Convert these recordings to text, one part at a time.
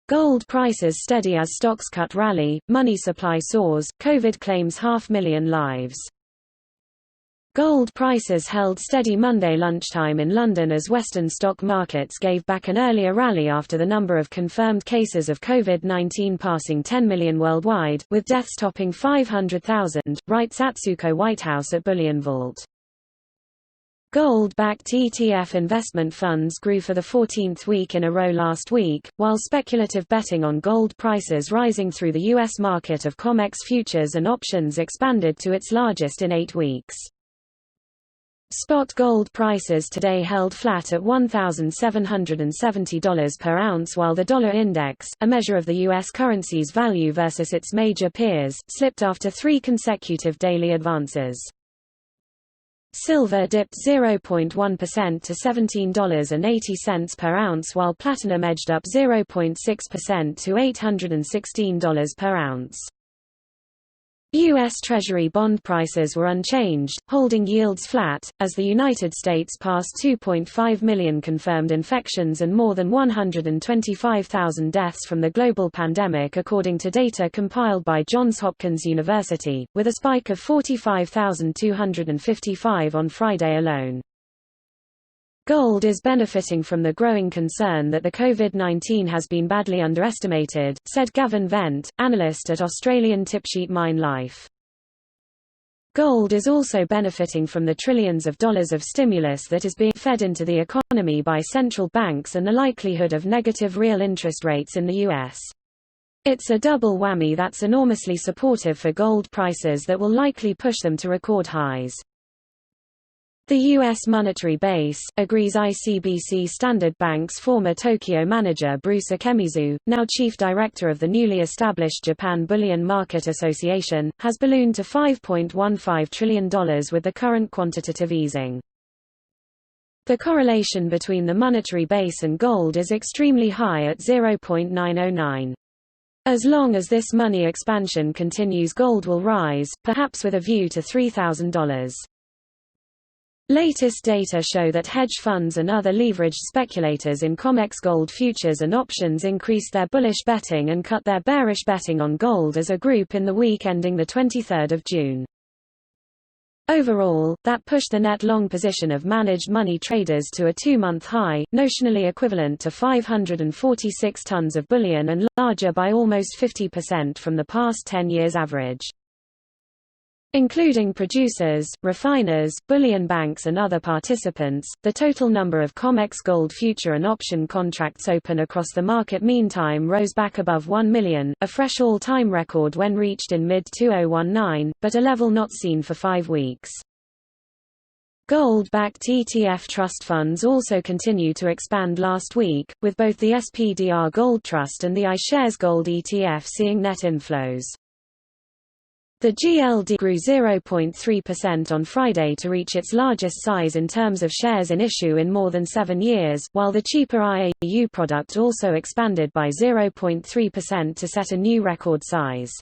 Gold prices steady as stocks cut rally, money supply soars, COVID claims 500,000 lives. Gold prices held steady Monday lunchtime in London as Western stock markets gave back an earlier rally after the number of confirmed cases of COVID-19 passing 10 million worldwide, with deaths topping 500,000, writes Atsuko Whitehouse at BullionVault. Gold-backed ETF investment funds grew for the 14th week in a row last week, while speculative betting on gold prices rising through the U.S. market of Comex futures and options expanded to its largest in 8 weeks. Spot gold prices today held flat at $1,770 per ounce, while the dollar index, a measure of the U.S. currency's value versus its major peers, slipped after 3 consecutive daily advances. Silver dipped 0.1% to $17.80 per ounce, while platinum edged up 0.6% to $816 per ounce. U.S. Treasury bond prices were unchanged, holding yields flat, as the United States passed 2.5 million confirmed infections and more than 125,000 deaths from the global pandemic according to data compiled by Johns Hopkins University, with a spike of 45,255 on Friday alone. Gold is benefiting from the growing concern that the COVID-19 has been badly underestimated, said Gavin Vent, analyst at Australian tipsheet Mine Life. Gold is also benefiting from the trillions of dollars of stimulus that is being fed into the economy by central banks and the likelihood of negative real interest rates in the U.S. It's a double whammy that's enormously supportive for gold prices that will likely push them to record highs. The U.S. monetary base, agrees ICBC Standard Bank's former Tokyo manager Bruce Akemizu, now chief director of the newly established Japan Bullion Market Association, has ballooned to $5.15 trillion with the current quantitative easing. The correlation between the monetary base and gold is extremely high at 0.909. As long as this money expansion continues, gold will rise, perhaps with a view to $3,000. Latest data show that hedge funds and other leveraged speculators in Comex gold futures and options increased their bullish betting and cut their bearish betting on gold as a group in the week ending 23 June. Overall, that pushed the net long position of managed money traders to a 2-month high, notionally equivalent to 546 tons of bullion and larger by almost 50% from the past 10 years average. Including producers, refiners, bullion banks and other participants, the total number of Comex gold future and option contracts open across the market meantime rose back above 1 million, a fresh all-time record when reached in mid-2019, but a level not seen for 5 weeks. Gold-backed ETF trust funds also continue to expand last week, with both the SPDR Gold Trust and the iShares Gold ETF seeing net inflows. The GLD grew 0.3% on Friday to reach its largest size in terms of shares in issue in more than 7 years, while the cheaper IAU product also expanded by 0.3% to set a new record size.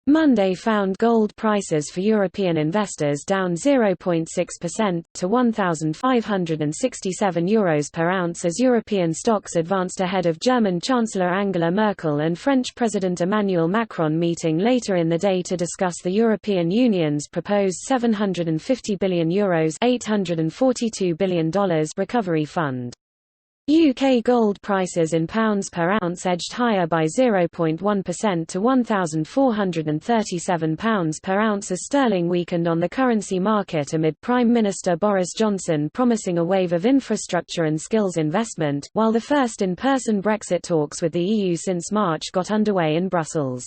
Monday found gold prices for European investors down 0.6% to €1,567 per ounce as European stocks advanced ahead of German Chancellor Angela Merkel and French President Emmanuel Macron meeting later in the day to discuss the European Union's proposed €750 billion $842 billion recovery fund. UK gold prices in pounds per ounce edged higher by 0.1% to £1,437 per ounce as sterling weakened on the currency market amid Prime Minister Boris Johnson promising a wave of infrastructure and skills investment, while the first in-person Brexit talks with the EU since March got underway in Brussels.